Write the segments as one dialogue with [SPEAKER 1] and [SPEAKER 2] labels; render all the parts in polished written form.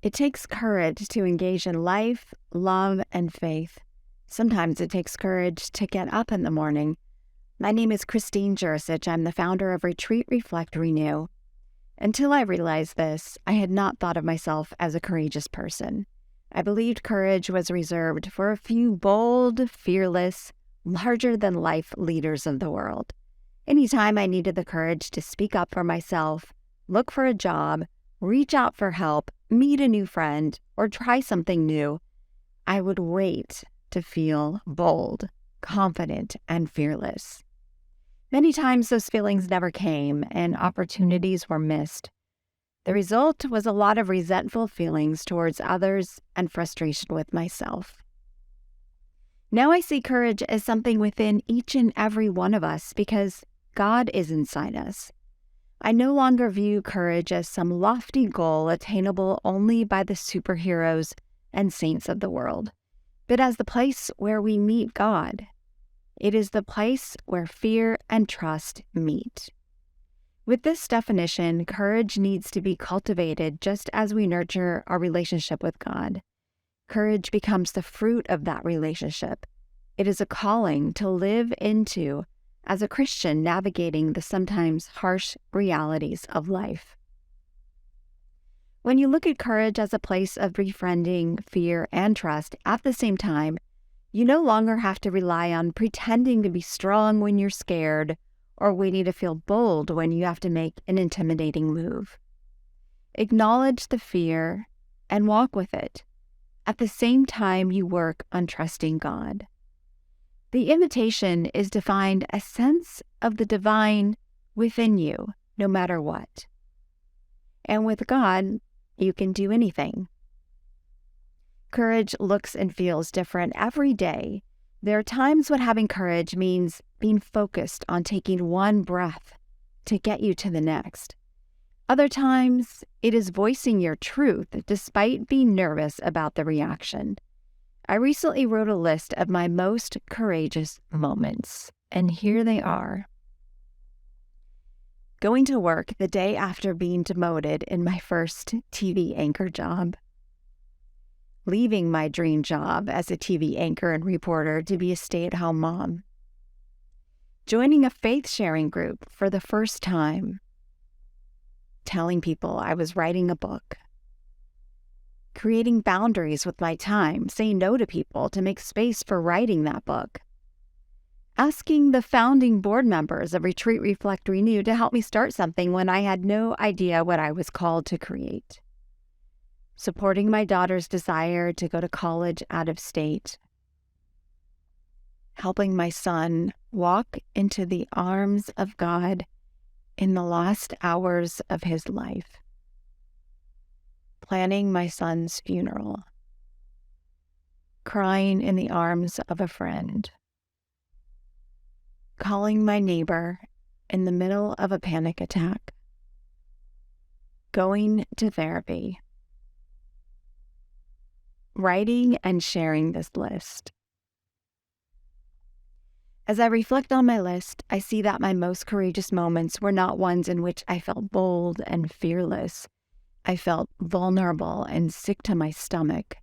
[SPEAKER 1] It takes courage to engage in life, love, and faith. Sometimes it takes courage to get up in the morning. My name is Christine Jurisic. I'm the founder of Retreat, Reflect, Renew. Until I realized this, I had not thought of myself as a courageous person. I believed courage was reserved for a few bold, fearless, larger-than-life leaders of the world. Anytime I needed the courage to speak up for myself, look for a job, reach out for help, meet a new friend, or try something new, I would wait to feel bold, confident, and fearless. Many times those feelings never came and opportunities were missed. The result was a lot of resentful feelings towards others and frustration with myself. Now I see courage as something within each and every one of us because God is inside us. I no longer view courage as some lofty goal attainable only by the superheroes and saints of the world, but as the place where we meet God. It is the place where fear and trust meet. With this definition, courage needs to be cultivated just as we nurture our relationship with God. Courage becomes the fruit of that relationship. It is a calling to live into as a Christian navigating the sometimes harsh realities of life. When you look at courage as a place of befriending fear and trust at the same time, you no longer have to rely on pretending to be strong when you're scared or waiting to feel bold when you have to make an intimidating move. Acknowledge the fear and walk with it. At the same time, you work on trusting God. The invitation is to find a sense of the divine within you, no matter what. And with God, you can do anything. Courage looks and feels different every day. There are times when having courage means being focused on taking one breath to get you to the next. Other times, it is voicing your truth despite being nervous about the reaction. I recently wrote a list of my most courageous moments, and here they are. Going to work the day after being demoted in my first TV anchor job. Leaving my dream job as a TV anchor and reporter to be a stay-at-home mom. Joining a faith-sharing group for the first time. Telling people I was writing a book. Creating boundaries with my time, saying no to people to make space for writing that book. Asking the founding board members of Retreat, Reflect, Renew to help me start something when I had no idea what I was called to create. Supporting my daughter's desire to go to college out of state. Helping my son walk into the arms of God in the last hours of his life. Planning my son's funeral. Crying in the arms of a friend. Calling my neighbor in the middle of a panic attack. Going to therapy. Writing and sharing this list. As I reflect on my list, I see that my most courageous moments were not ones in which I felt bold and fearless. I felt vulnerable and sick to my stomach.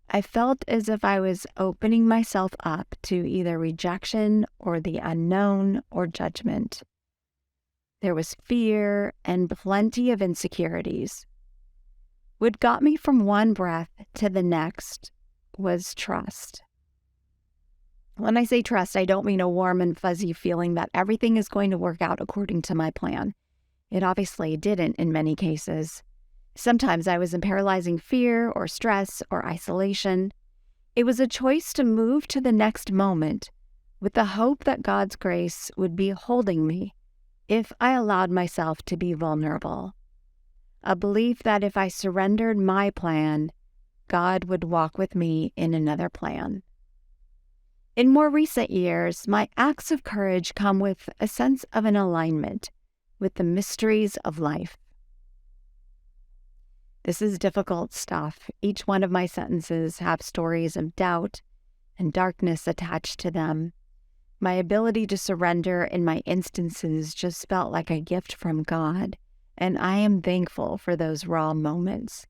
[SPEAKER 1] I felt as if I was opening myself up to either rejection or the unknown or judgment. There was fear and plenty of insecurities. What got me from one breath to the next was trust. When I say trust, I don't mean a warm and fuzzy feeling that everything is going to work out according to my plan. It obviously didn't in many cases. Sometimes I was in paralyzing fear or stress or isolation. It was a choice to move to the next moment with the hope that God's grace would be holding me if I allowed myself to be vulnerable. A belief that if I surrendered my plan, God would walk with me in another plan. In more recent years, my acts of courage come with a sense of an alignment with the mysteries of life. This is difficult stuff. Each one of my sentences have stories of doubt and darkness attached to them. My ability to surrender in my instances just felt like a gift from God, and I am thankful for those raw moments.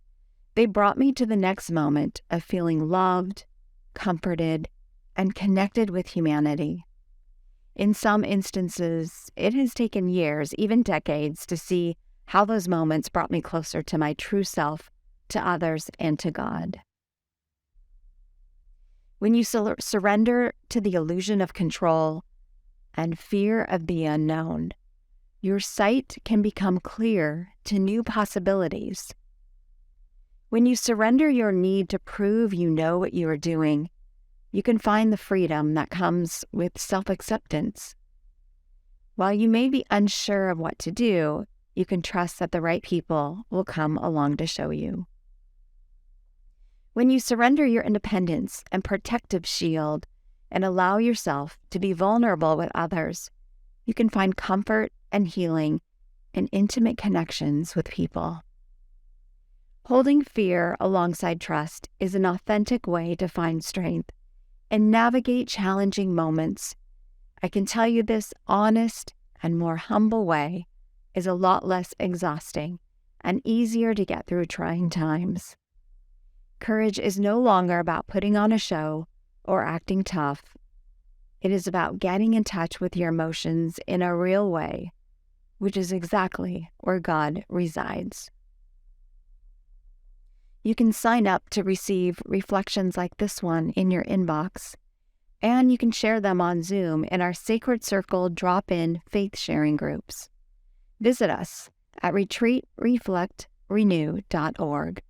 [SPEAKER 1] They brought me to the next moment of feeling loved, comforted, and connected with humanity. In some instances, it has taken years, even decades, to see how those moments brought me closer to my true self, to others, and to God. When you surrender to the illusion of control and fear of the unknown, your sight can become clear to new possibilities. When you surrender your need to prove you know what you are doing, you can find the freedom that comes with self-acceptance. While you may be unsure of what to do, you can trust that the right people will come along to show you. When you surrender your independence and protective shield and allow yourself to be vulnerable with others, you can find comfort and healing in intimate connections with people. Holding fear alongside trust is an authentic way to find strength and navigate challenging moments. I can tell you this honest and more humble way is a lot less exhausting and easier to get through trying times. Courage is no longer about putting on a show or acting tough. It is about getting in touch with your emotions in a real way, which is exactly where God resides. You can sign up to receive reflections like this one in your inbox, and you can share them on Zoom in our Sacred Circle drop-in faith sharing groups. Visit us at retreatreflectrenew.org.